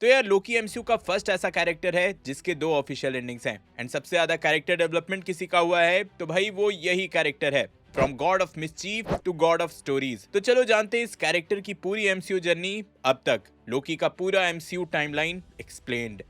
तो यार लोकी एमसीयू का फर्स्ट ऐसा कैरेक्टर है जिसके 2 ऑफिशियल एंडिंग्स हैं एंड सबसे ज्यादा कैरेक्टर डेवलपमेंट किसी का हुआ है तो भाई वो यही कैरेक्टर है, from god of mischief to god of stories. तो चलो जानते हैं इस कैरेक्टर की पूरी एमसीयू जर्नी, अब तक लोकी का पूरा एमसीयू टाइमलाइन एक्सप्लेन्ड।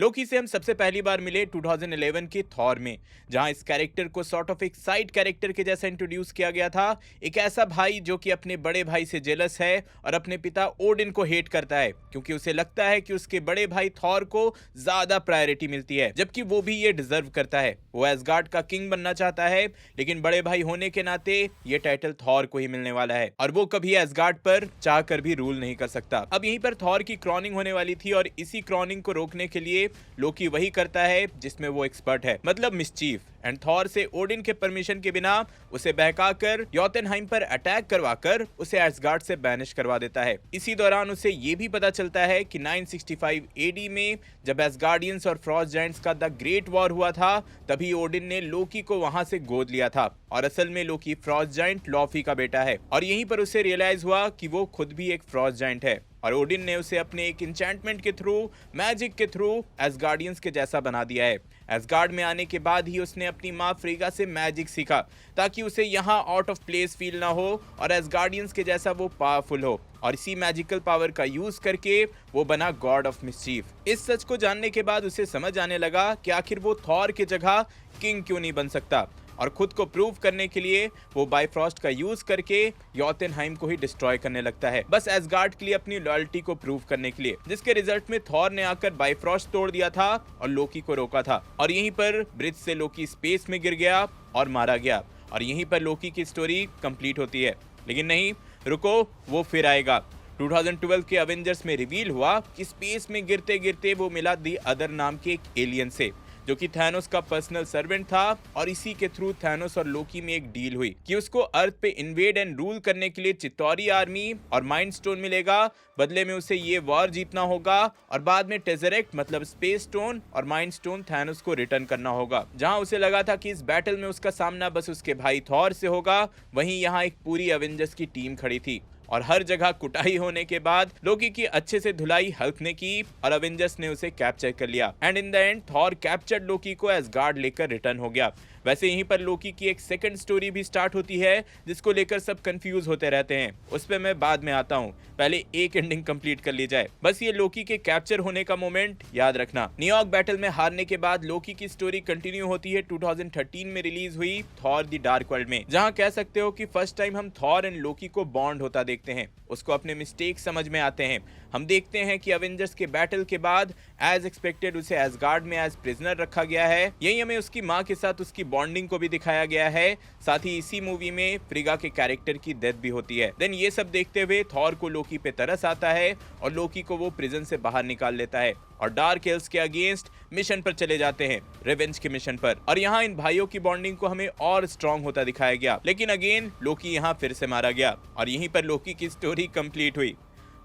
लोकी से हम सबसे पहली बार मिले 2011 के थॉर में, जहां इस कैरेक्टर को सॉर्ट ऑफ एक साइड कैरेक्टर के जैसा इंट्रोड्यूस किया गया था। एक ऐसा भाई जो कि अपने बड़े भाई से जेलस है और अपने पिता ओडिन को हेट करता है क्योंकि उसे लगता है कि उसके बड़े भाई थॉर को ज्यादा प्रायोरिटी मिलती है, जबकि वो भी ये डिजर्व करता है। वो एसगार्ड का किंग बनना चाहता है, लेकिन बड़े भाई होने के नाते ये टाइटल थॉर को ही मिलने वाला है और वो कभी एसगार्ड पर चाहकर भी रूल नहीं कर सकता। अब यहीं पर थॉर की क्रॉनिंग होने वाली थी और इसी क्रॉनिंग को रोकने के लिए लोकी वही करता है जिसमें वो एक्सपर्ट है, मतलब मिसचीफ। एंड थॉर से ओडिन के परमिशन के बिना उसे बहकाकर योतनहाइम पर अटैक करवाकर उसे एसगार्ड से बैनिश करवा देता है। इसी दौरान उसे ये भी पता चलता है कि 965 एडी में जब एसगार्डियंस और फ्रॉस्ट जायंट्स का द ग्रेट वॉर हुआ था, तभी ओडिन ने लोकी को वहां से गोद लिया था और असल में लोकी फ्रॉस्ट जायंट लॉफी का बेटा है। और यहीं पर उसे रियलाइज हुआ कि वो खुद भी एक फ्रॉस्ट जायंट है और ओडिन ने उसे अपने एक इंचैंटमेंट के थ्रू, मैजिक के थ्रू एसगार्डियंस के जैसा बना दिया है। एसगार्ड में आने के बाद ही उसने अपनी माँ फ्रीगा से मैजिक सीखा ताकि उसे यहाँ आउट ऑफ प्लेस फील ना हो और एसगार्डियंस के जैसा वो पावरफुल हो, और इसी मैजिकल पावर का यूज करके वो बना गॉड ऑफ मिसचीफ। इस सच को जानने के बाद उसे समझ आने लगा कि आखिर वो थॉर की जगह किंग क्यों नहीं बन सकता, और खुद को प्रूव करने के लिए वो बाइफ्रॉस्ट का यूज करके योतनहाइम को ही डिस्ट्रॉय करने लगता है, बस एसगार्ड के लिए अपनी लॉयल्टी को प्रूव करने के लिए, जिसके रिजल्ट में थॉर ने आकर बाइफ्रॉस्ट तोड़ दिया था और लोकी को रोका था। और यहीं पर ब्रिज से लोकी स्पेस में गिर गया और मारा गया और यहीं पर लोकी की स्टोरी कंप्लीट होती है। लेकिन नहीं, रुको, वो फिर आएगा। 2012 के अवेंजर्स में रिवील हुआ कि स्पेस में गिरते गिरते वो मिला दी अदर नाम के एक एलियन से, जो कि थैनोस का पर्सनल सर्वेंट था, और इसी के थ्रू थैनोस और लोकी में एक डील हुई कि उसको अर्थ पे इन्वेड एंड रूल करने के लिए चित्तौरी आर्मी और माइंड स्टोन मिलेगा, बदले में उसे ये वॉर जीतना होगा और बाद में टेजरेक्ट मतलब स्पेस स्टोन और माइंड स्टोन थैनोस को रिटर्न करना होगा। जहां उसे लगा था कि इस बैटल में उसका सामना बस उसके भाई थॉर से होगा, वहीं यहाँ एक पूरी एवेंजर्स की टीम खड़ी थी और हर जगह कुटाई होने के बाद लोकी की अच्छे से धुलाई हल्क ने की और अवेंजर्स ने उसे कैप्चर कर लिया and in the end Thor captured Loki को एसगार्ड लेकर रिटर्न हो गया। वैसे यहीं पर लोकी की एक सेकंड स्टोरी भी स्टार्ट होती है जिसको लेकर सब कंफ्यूज होते रहते हैं, उस पर मैं बाद में आता हूँ, पहले एक एंडिंग कंप्लीट कर ली जाए। बस ये लोकी के कैप्चर होने का मोमेंट याद रखना। न्यूयॉर्क बैटल में हारने के बाद लोकी की स्टोरी कंटिन्यू होती है 2013 में रिलीज हुई थॉर द डार्क वर्ल्ड में, जहां कह सकते हो कि फर्स्ट टाइम हम थॉर एंड लोकी को बॉन्ड होता देखते हैं, उसको अपने मिस्टेक समझ में आते हैं। हम देखते हैं कि अवेंजर्स के बैटल के बाद एज एक्सपेक्टेड उसे एसगार्ड में एज प्रिजनर रखा गया है। यही हमें उसकी माँ के साथ उसकी बॉन्डिंग को भी दिखाया गया है, साथ ही इसी मूवी में फ्रीगा के कैरेक्टर की डेथ भी होती है। देन ये सब देखते हुए थॉर को लोकी पे तरस आता है और लोकी को वो प्रिजन से बाहर निकाल लेता है और डार्क एल्व्स के अगेंस्ट मिशन पर चले जाते हैं, रिवेंज के मिशन पर। और यहाँ इन भाइयों की बॉन्डिंग को हमें और स्ट्रॉन्ग होता दिखाया गया, लेकिन अगेन लोकी यहाँ फिर से मारा गया और यहीं पर लोकी की स्टोरी कंप्लीट हुई।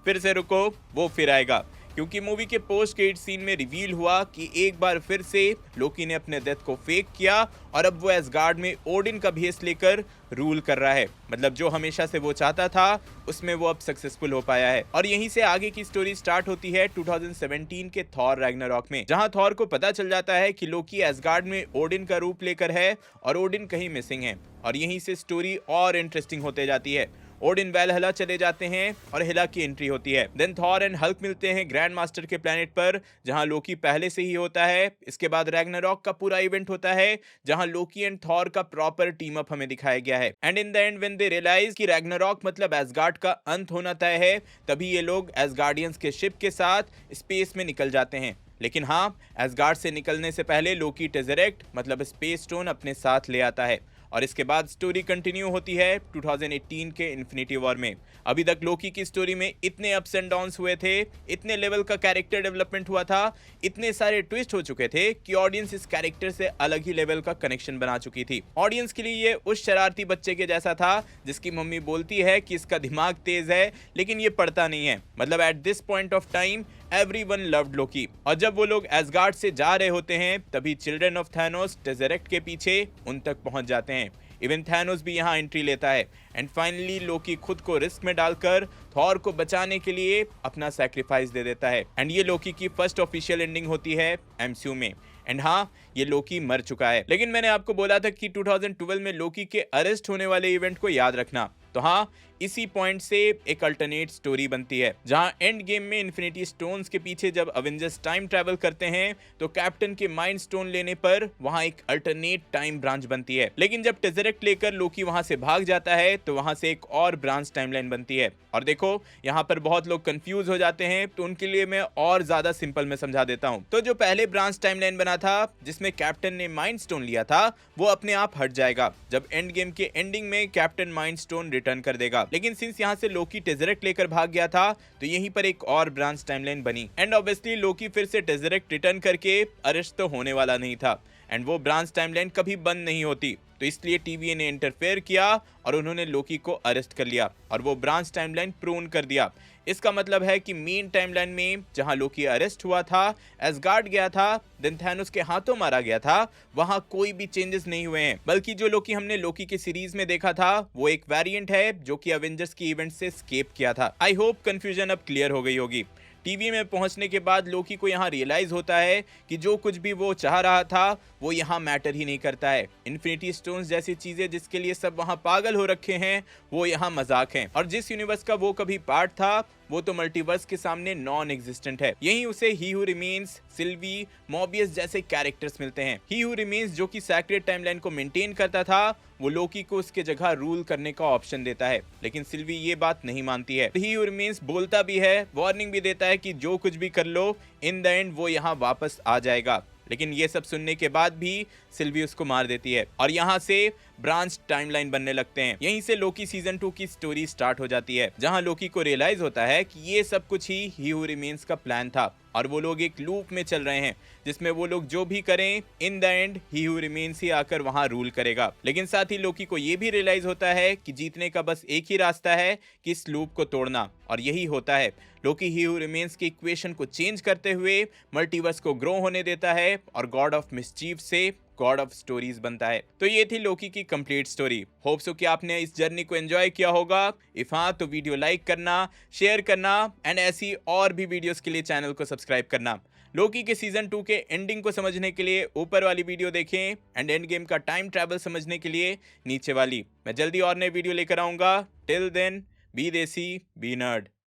फिर से रुको, वो फिर आएगा, क्योंकि मूवी के पोस्ट क्रेडिट सीन में रिवील हुआ कि एक बार फिर से लोकी ने अपने डेथ को फेक किया और अब वो एसगार्ड में ओडिन का भेस लेकर रूल कर रहा है, मतलब जो हमेशा से वो चाहता था उसमें वो अब सक्सेसफुल हो पाया है। और यहीं से आगे की स्टोरी स्टार्ट होती है 2017 के थॉर रैग्नारॉक में, जहां थॉर को पता चल जाता है कि लोकी एसगार्ड में ओडिन का रूप लेकर है और ओडिन कहीं मिसिंग है, और यहीं से स्टोरी और इंटरेस्टिंग होते जाती है। ओडिन वैलहला चले जाते हैं और हेला की एंट्री होती है। देन थॉर एंड हल्क मिलते हैं ग्रैंड मास्टर के प्लेनेट पर, जहां लोकी पहले से ही होता है। इसके बाद रैग्नारॉक का पूरा इवेंट होता है, जहां लोकी एंड थॉर का प्रॉपर टीम अप हमें दिखाया गया है। And in the end when they realize कि रैग्नारॉक मतलब एसगार्ड का अंत होना तय है, तभी ये लोग एसगार्डियंस के शिप के साथ स्पेस में निकल जाते हैं। लेकिन हाँ, एसगार्ड से निकलने से पहले लोकी टेजरेक्ट मतलब स्पेस स्टोन अपने साथ ले आता है और इसके बाद स्टोरी कंटिन्यू होती है 2018 के इन्फिनिटी वॉर में। अभी तक लोकी की स्टोरी में इतने अप्स एंड डाउन्स हुए थे, इतने लेवल का कैरेक्टर डेवलपमेंट हुआ था, इतने सारे ट्विस्ट हो चुके थे कि ऑडियंस इस कैरेक्टर से अलग ही लेवल का कनेक्शन बना चुकी थी। ऑडियंस के लिए ये उस शरारती बच्चे के जैसा था जिसकी मम्मी बोलती है कि इसका दिमाग तेज है लेकिन ये पढ़ता नहीं है, मतलब at this point of time everyone loved Loki. और जब वो लोग एसगार्ड से जा रहे होते हैं तभी चिल्ड्रन ऑफ थैनोस टेजरेक्ट के पीछे उन तक पहुंच जाते हैं। इवन थैनोस भी यहाँ एंट्री लेता है एंड फाइनली लोकी खुद को रिस्क में डालकर थॉर को बचाने के लिए अपना सैक्रिफाइस दे देता है एंड ये लोकी की फर्स्ट ऑफिशियल एंडिंग होती है एमसीयू में। एंड हाँ, ये लोकी मर चुका है, लेकिन मैंने आपको बोला था कि 2012 में लोकी के अरेस्ट होने वाले इवेंट को याद रखना। तो हाँ, इसी पॉइंट से एक अल्टरनेट स्टोरी बनती है जहां एंड गेम में इन्फिनिटी स्टोन्स के पीछे जब अवेंजर्स टाइम ट्रैवल करते हैं तो कैप्टन के माइंड स्टोन लेने पर वहां एक अल्टरनेट टाइम ब्रांच बनती है। लेकिन जब टेज़रेक्ट लेकर लोकी वहां से भाग जाता है तो वहां से एक और ब्रांच टाइमलाइन बनती है। और देखो, यहाँ पर बहुत लोग कंफ्यूज हो जाते हैं, तो उनके लिए मैं और ज्यादा सिंपल में समझा देता हूँ। तो जो पहले ब्रांच टाइमलाइन बना था जिसमें कैप्टन ने माइंड स्टोन लिया था, वो अपने आप हट जाएगा जब एंड गेम के एंडिंग में कैप्टन माइंड स्टोन रिटर्न कर देगा। लेकिन सिंस यहाँ से लोकी टेज़रेक्ट लेकर भाग गया था तो यहीं पर एक और ब्रांच टाइमलाइन बनी एंड ऑब्वियसली लोकी फिर से टेज़रेक्ट रिटर्न करके अरेस्ट तो होने वाला नहीं था एंड वो ब्रांच टाइमलाइन कभी बंद नहीं होती। तो इसलिए TVA ने इंटरफेयर किया और उन्होंने लोकी को अरेस्ट कर लिया और वो ब्रांच टाइमलाइन प्रून कर दिया। इसका मतलब है कि मेन टाइमलाइन में जहां लोकी अरेस्ट हुआ था, एसगार्ड गया था, देन थैनोस के हाथों मारा गया था, वहां कोई भी चेंजेस नहीं हुए हैं, बल्कि जो लोकी हमने लोकी के सीरीज में देखा था वो एक वेरिएंट है जो कि अवेंजर्स की इवेंट से एस्केप किया था। आई होप कंफ्यूजन अब क्लियर हो गई होगी। टीवी में पहुंचने के बाद लोकी को यहाँ रियलाइज होता है कि जो कुछ भी वो चाह रहा था वो यहाँ मैटर ही नहीं करता है। इन्फिनिटी स्टोन्स जैसी चीजें जिसके लिए सब वहाँ पागल हो रखे हैं वो यहाँ मजाक हैं, और जिस यूनिवर्स का वो कभी पार्ट था वो तो मल्टीवर्स के सामने नॉन एग्जिस्टेंट है। यहीं उसे ही हू रिमेन्स, सिल्वी, मोबियस जैसे कैरेक्टर्स मिलते हैं। ही हू रिमेन्स जो कि सैक्रेड टाइमलाइन को मेंटेन करता था, वो लोकी को उसके जगह रूल करने का ऑप्शन देता है, लेकिन सिल्वी ये बात नहीं मानती है। ही हू रिमेन्स बोलता भी है, वार्निंग भी देता है कि जो कुछ भी कर लो इन द एंड वो यहाँ वापस आ जाएगा, लेकिन ये सब सुनने के बाद भी सिल्वी उसको मार देती है और यहाँ से ब्रांच टाइमलाइन बनने लगते हैं। यहीं से लोकी सीजन 2 की स्टोरी स्टार्ट हो जाती है जहां लोकी को रियलाइज होता है कि ये सब कुछ ही हू रिमेन्स का प्लान था और वो लोग एक लूप में चल रहे हैं जिसमें वो लोग जो भी करें in the end he who remains he आकर वहां रूल करेगा। लेकिन साथ ही लोकी को ये भी रियलाइज होता है कि जीतने का बस एक ही रास्ता है कि इस लूप को तोड़ना, और यही होता है। लोकी ही हू रिमेन्स की इक्वेशन को चेंज करते हुए मल्टीवर्स को ग्रो होने देता है और गॉड ऑफ मिसचीफ से गॉड ऑफ स्टोरीज बनता है। तो ये थी लोकी की कंप्लीट स्टोरी। होप सो कि आपने इस जर्नी को एंजॉय किया होगा। इफ हाँ, तो वीडियो लाइक करना, शेयर करना एंड ऐसी और भी वीडियोस के लिए चैनल को सब्सक्राइब करना। लोकी के सीजन 2 के एंडिंग को समझने के लिए ऊपर वाली वीडियो देखें एंड एंड गेम का टाइम ट्रैवल समझने के लिए नीचे वाली। मैं जल्दी और नए वीडियो लेकर आऊंगा। टिल देन, बी देसी, बी नर्ड।